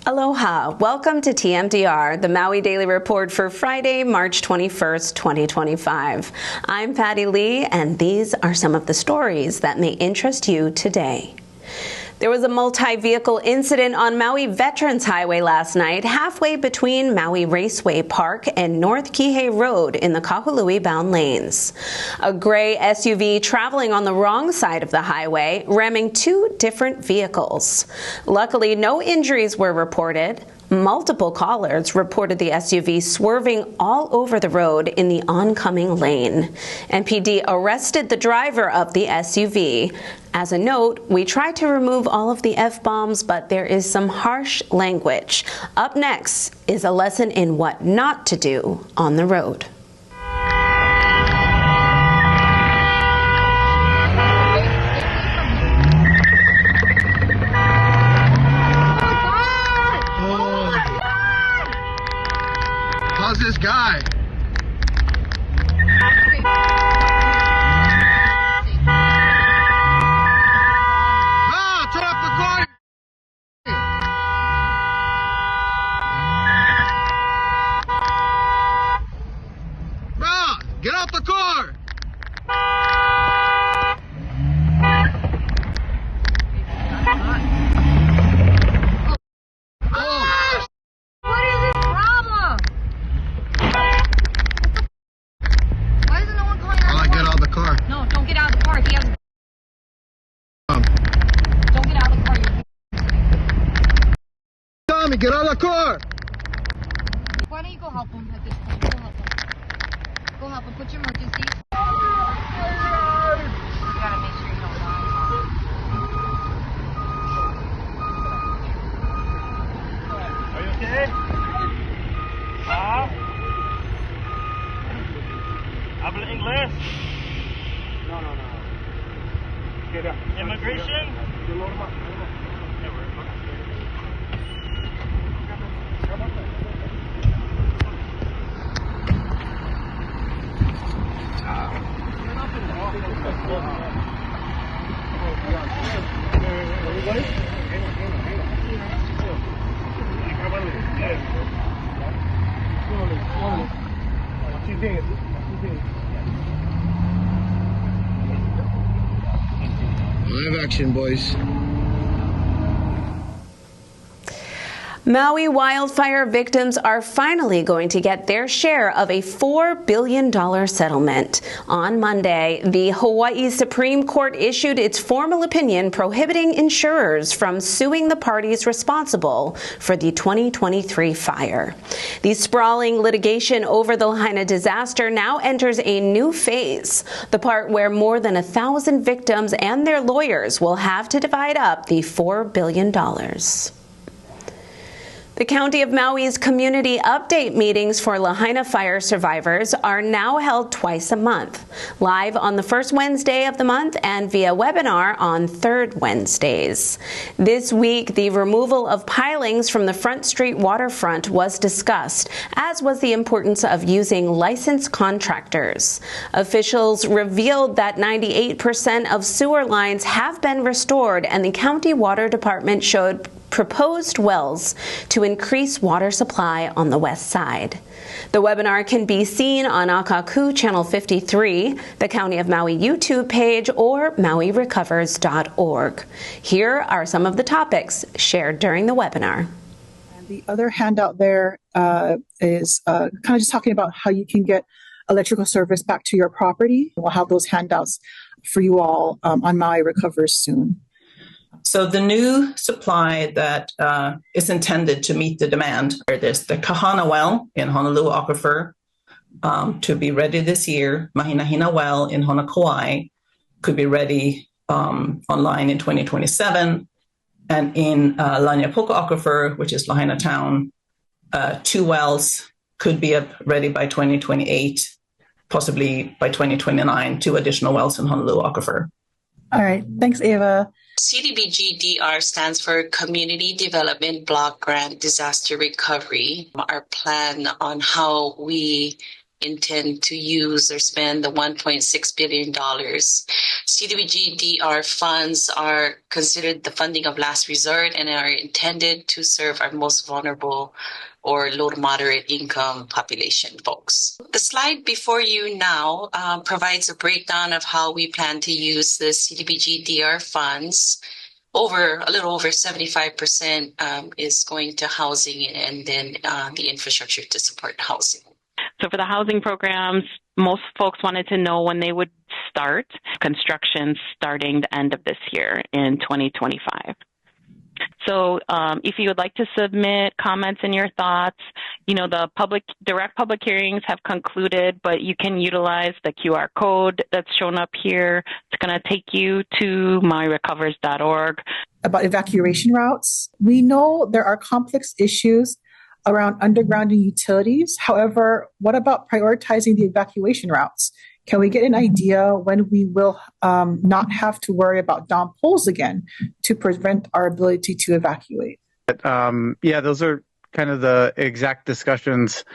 Aloha. Welcome to TMDR, the Maui Daily Report for Friday, March 21st, 2025. I'm Patty Lee, and these are some of the stories that may interest you today. There was a multi-vehicle incident on Maui Veterans Highway last night, halfway between Maui Raceway Park and North Kihei Road in the Kahului bound lanes. A gray SUV traveling on the wrong side of the highway, ramming two different vehicles. Luckily, no injuries were reported. Multiple callers reported the SUV swerving all over the road in the oncoming lane. MPD arrested the driver of the SUV. As a note, we tried to remove all of the F-bombs, but there is some harsh language. Up next is a lesson in what not to do on the road. How's this guy? Get out the car! Oh. What is his problem? Why isn't no one calling 911? Get out of the car. No, don't get out of the car. He has... Don't get out of the car. Tommy, get out of the car! Why don't you go help him at this point? Go help him. Go help him. Put your emergency. You gotta make sure you don't die. Are you okay? Habla inglés? No. Immigration? Live action, boys. Maui wildfire victims are finally going to get their share of a $4 billion settlement. On Monday, the Hawaii Supreme Court issued its formal opinion prohibiting insurers from suing the parties responsible for the 2023 fire. The sprawling litigation over the Lahaina disaster now enters a new phase, the part where more than 1,000 victims and their lawyers will have to divide up the $4 billion. The County of Maui's community update meetings for Lahaina fire survivors are now held twice a month, live on the first Wednesday of the month and via webinar on third Wednesdays. This week, the removal of pilings from the Front Street waterfront was discussed, as was the importance of using licensed contractors. Officials revealed that 98% of sewer lines have been restored, and the county water department showed proposed wells to increase water supply on the west side. The webinar can be seen on Akaku Channel 53, the County of Maui YouTube page, or MauiRecovers.org. Here are some of the topics shared during the webinar. And the other handout there is kind of just talking about how you can get electrical service back to your property. We'll have those handouts for you all on Maui Recovers soon. So the new supply that is intended to meet the demand, there's the Kahana well in Honolulu Aquifer to be ready this year. Mahinahina well in Honokauai could be ready online in 2027. And in Laniapoka Aquifer, which is Lahaina town, 2 wells could be ready by 2028, possibly by 2029, 2 additional wells in Honolulu Aquifer. All right. Thanks, Ava. CDBG-DR stands for Community Development Block Grant Disaster Recovery. Our plan on how we intend to use or spend the $1.6 billion. CDBG-DR funds are considered the funding of last resort and are intended to serve our most vulnerable or low to moderate income population folks. The slide before you now provides a breakdown of how we plan to use the CDBG-DR funds. A little over 75% is going to housing, and then the infrastructure to support housing. So for the housing programs, most folks wanted to know when they would start construction starting the end of this year in 2025. So if you would like to submit comments and your thoughts, the direct public hearings have concluded, but you can utilize the QR code that's shown up here. It's going to take you to mauirecovers.org. About evacuation routes, we know there are complex issues around undergrounding utilities. However, what about prioritizing the evacuation routes? Can we get an idea when we will not have to worry about down poles again to prevent our ability to evacuate? Those are kind of the exact discussions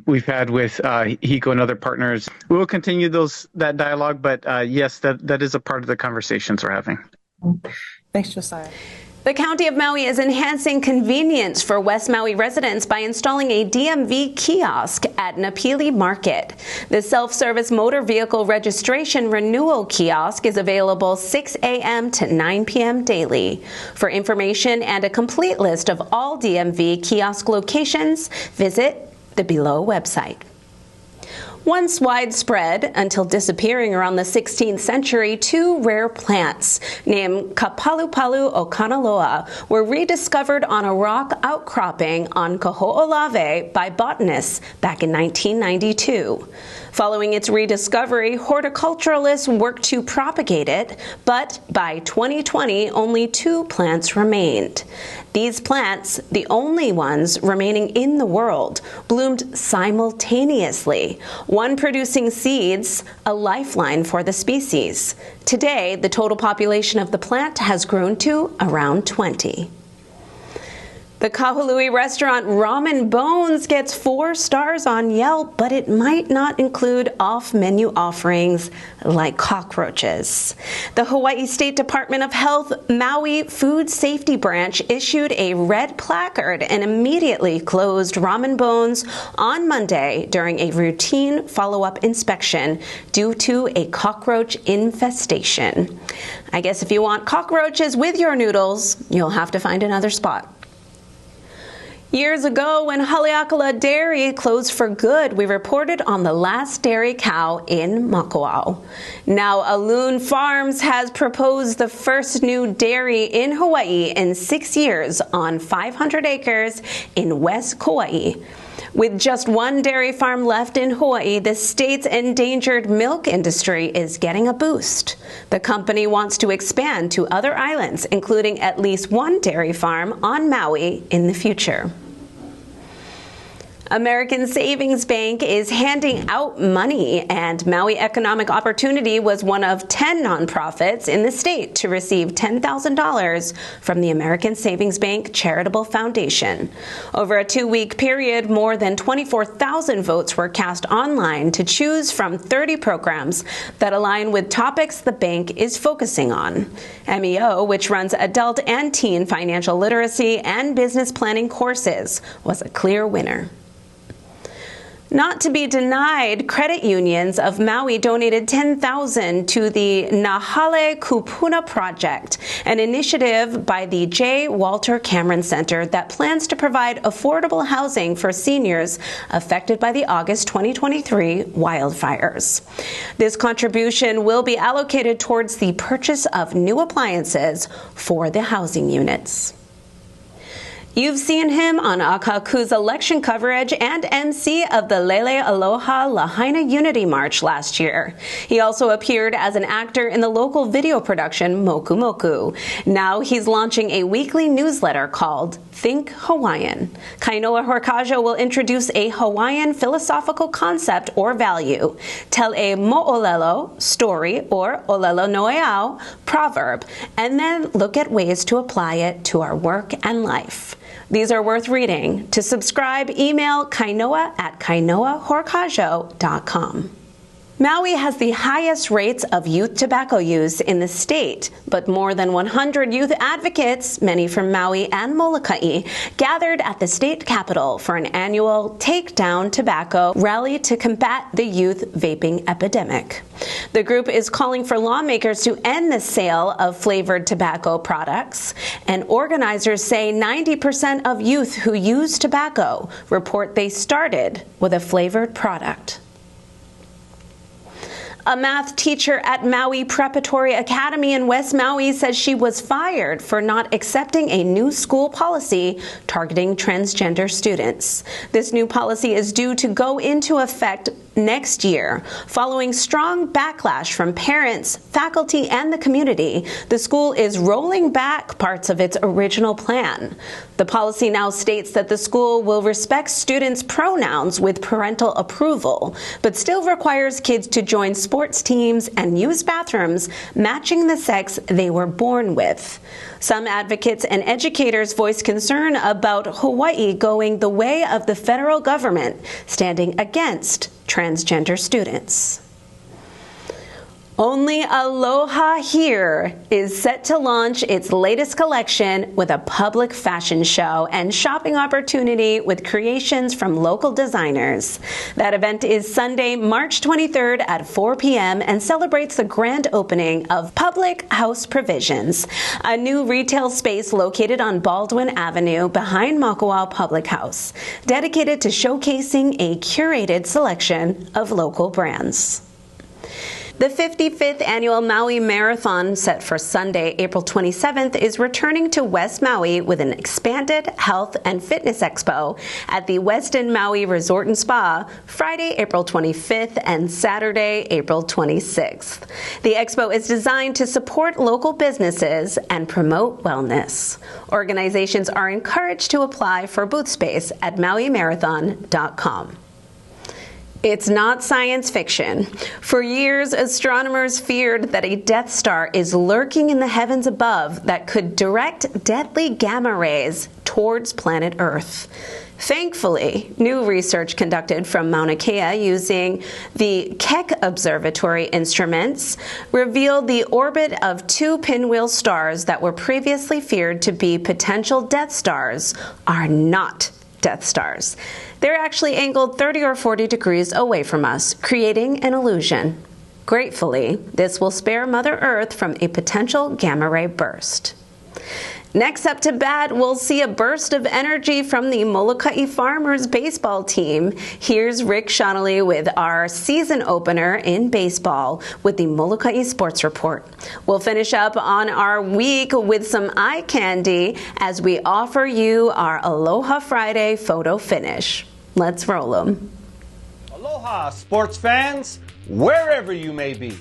we've had with HECO and other partners. We will continue that dialogue, but yes, that is a part of the conversations we're having. Thanks, Josiah. The County of Maui is enhancing convenience for West Maui residents by installing a DMV kiosk at Napili Market. The self-service motor vehicle registration renewal kiosk is available 6 a.m. to 9 p.m. daily. For information and a complete list of all DMV kiosk locations, visit the below website. Once widespread until disappearing around the 16th century, two rare plants named Kapalupalu o Kanaloa were rediscovered on a rock outcropping on KAHO'OLAWE by botanists back in 1992. Following its rediscovery, horticulturalists worked to propagate it, but by 2020, only two plants remained. These plants, the only ones remaining in the world, bloomed simultaneously, one producing seeds, a lifeline for the species. Today, the total population of the plant has grown to around 20. The Kahului restaurant Ramen Bones gets 4 stars on Yelp, but it might not include off-menu offerings like cockroaches. The Hawaii State Department of Health Maui Food Safety Branch issued a red placard and immediately closed Ramen Bones on Monday during a routine follow-up inspection due to a cockroach infestation. I guess if you want cockroaches with your noodles, you'll have to find another spot. Years ago, when Haleakala Dairy closed for good, we reported on the last dairy cow in Makawao. Now, Aloon Farms has proposed the first new dairy in Hawaii in 6 years on 500 acres in West Kauai. With just one dairy farm left in Hawaii, the state's endangered milk industry is getting a boost. The company wants to expand to other islands, including at least one dairy farm on Maui in the future. American Savings Bank is handing out money, and Maui Economic Opportunity was one of 10 nonprofits in the state to receive $10,000 from the American Savings Bank Charitable Foundation. Over a 2-week period, more than 24,000 votes were cast online to choose from 30 programs that align with topics the bank is focusing on. MEO, which runs adult and teen financial literacy and business planning courses, was a clear winner. Not to be denied, credit unions of Maui donated $10,000 to the Nahale Kupuna Project, an initiative by the J. Walter Cameron Center that plans to provide affordable housing for seniors affected by the August 2023 wildfires. This contribution will be allocated towards the purchase of new appliances for the housing units. You've seen him on Akaku's election coverage and MC of the Lele Aloha Lahaina Unity March last year. He also appeared as an actor in the local video production Moku Moku. Now he's launching a weekly newsletter called Think Hawaiian. Kainoa Horkaja will introduce a Hawaiian philosophical concept or value, tell a mo'olelo, story, or olelo noeau, proverb, and then look at ways to apply it to our work and life. These are worth reading. To subscribe, email kainoa@kainoahorkajo.com. Maui has the highest rates of youth tobacco use in the state, but more than 100 youth advocates, many from Maui and Molokai, gathered at the state capitol for an annual Take Down Tobacco rally to combat the youth vaping epidemic. The group is calling for lawmakers to end the sale of flavored tobacco products, and organizers say 90% of youth who use tobacco report they started with a flavored product. A math teacher at Maui Preparatory Academy in West Maui says she was fired for not accepting a new school policy targeting transgender students. This new policy is due to go into effect next year. Following strong backlash from parents, faculty, and the community, the school is rolling back parts of its original plan. The policy now states that the school will respect students' pronouns with parental approval, but still requires kids to join sports teams and use bathrooms matching the sex they were born with. Some advocates and educators voiced concern about Hawaii going the way of the federal government, standing against transgender students. Only Aloha Here is set to launch its latest collection with a public fashion show and shopping opportunity with creations from local designers. That event is Sunday, March 23rd at 4 p.m. and celebrates the grand opening of Public House Provisions, a new retail space located on Baldwin Avenue behind Makawao Public House, dedicated to showcasing a curated selection of local brands. The 55th annual Maui Marathon, set for Sunday, April 27th, is returning to West Maui with an expanded health and fitness expo at the Westin Maui Resort and Spa, Friday, April 25th and Saturday, April 26th. The expo is designed to support local businesses and promote wellness. Organizations are encouraged to apply for booth space at mauimarathon.com. It's not science fiction. For years, astronomers feared that a Death Star is lurking in the heavens above that could direct deadly gamma rays towards planet Earth. Thankfully, new research conducted from Mauna Kea using the Keck Observatory instruments revealed the orbit of two pinwheel stars that were previously feared to be potential Death Stars are not Death Stars. They're actually angled 30 or 40 degrees away from us, creating an illusion. Gratefully, this will spare Mother Earth from a potential gamma ray burst. Next up to bat, we'll see a burst of energy from the Molokai Farmers baseball team. Here's Rick Shonley with our season opener in baseball with the Molokai Sports Report. We'll finish up on our week with some eye candy as we offer you our Aloha Friday Photo Finish. Let's roll 'em. Aloha, sports fans, wherever you may be.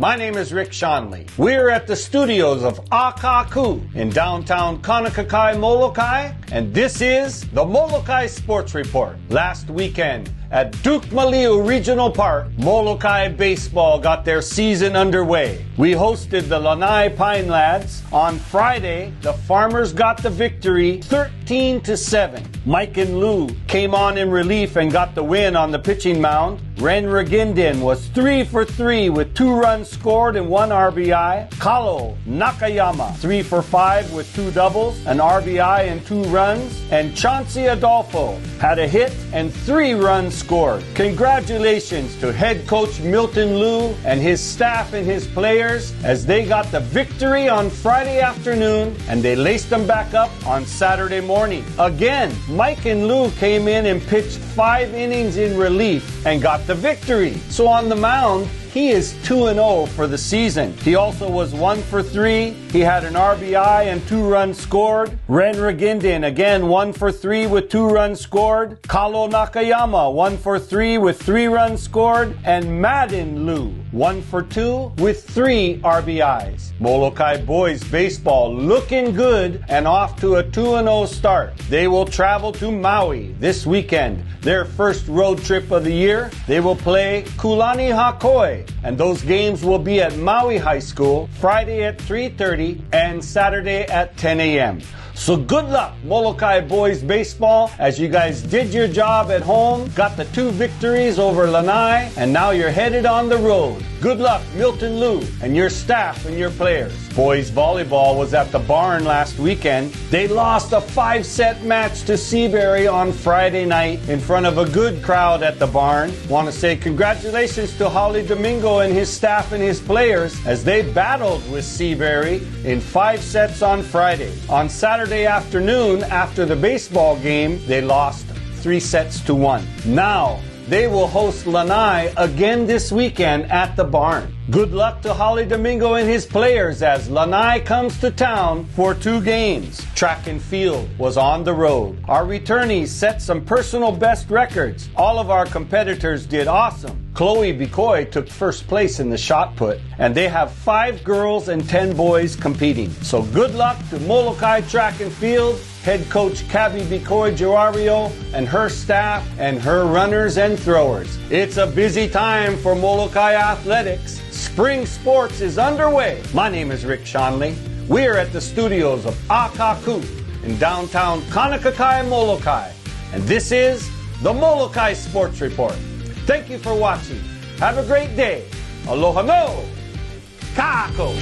My name is Rick Shonley. We're at the studios of Akaku in downtown Kaunakakai, Molokai, and this is the Molokai Sports Report. Last weekend at Duke Maliu Regional Park, Molokai baseball got their season underway. We hosted the Lanai Pine Lads. On Friday, the Farmers got the victory 13-7. Mike and Lou came on in relief and got the win on the pitching mound. Ren Regindin was 3 for 3 with 2 runs scored and 1 RBI. Kalo Nakayama 3 for 5 with 2 doubles, an RBI and 2 runs. And Chauncey Adolfo had a hit and 3 runs scored. Congratulations to head coach Milton Liu and his staff and his players as they got the victory on Friday afternoon and they laced them back up on Saturday morning. Again, Mike and Lou came in and pitched 5 innings in relief and got the victory. So on the mound, he is 2-0 for the season. He also was 1 for 3. He had an RBI and 2 runs scored. Ren Regindin, again 1 for 3 with 2 runs scored. Kalo Nakayama, 1 for 3 with 3 runs scored. And Madden Liu, 1 for 2 with 3 RBIs. Molokai boys baseball looking good and off to a 2-0 start. They will travel to Maui this weekend. Their first road trip of the year. They will play Kulani Hakoi, and those games will be at Maui High School Friday at 3:30 and Saturday at 10 a.m. So good luck, Molokai boys baseball, as you guys did your job at home, got the 2 victories over Lanai, and now you're headed on the road. Good luck, Milton Liu, and your staff and your players. Boys volleyball was at the barn last weekend. They lost a 5-set match to Seabury on Friday night in front of a good crowd at the barn. Want to say congratulations to Holly Domingo and his staff and his players as they battled with Seabury in 5 sets on Friday. On Saturday afternoon, after the baseball game, they lost 3-1. Now, they will host Lanai again this weekend at the barn. Good luck to Holly Domingo and his players as Lanai comes to town for 2 games. Track and field was on the road. Our returnees set some personal best records. All of our competitors did awesome. Chloe Bikoy took first place in the shot put, and they have 5 girls and 10 boys competing. So good luck to Molokai Track and Field, head coach Kabi Bikoy Joario and her staff and her runners and throwers. It's a busy time for Molokai athletics. Spring sports is underway. My name is Rick Shanley. We're at the studios of Akaku in downtown Kaunakakai, Molokai. And this is the Molokai Sports Report. Thank you for watching. Have a great day. Aloha no. Kako.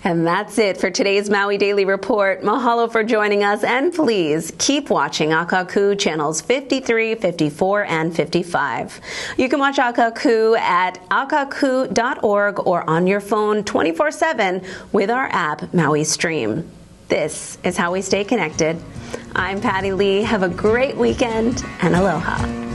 And that's it for today's Maui Daily Report. Mahalo for joining us, and please keep watching Akaku channels 53, 54, and 55. You can watch Akaku at akaku.org or on your phone 24/7 with our app Maui Stream. This is how we stay connected. I'm Patty Lee. Have a great weekend and aloha.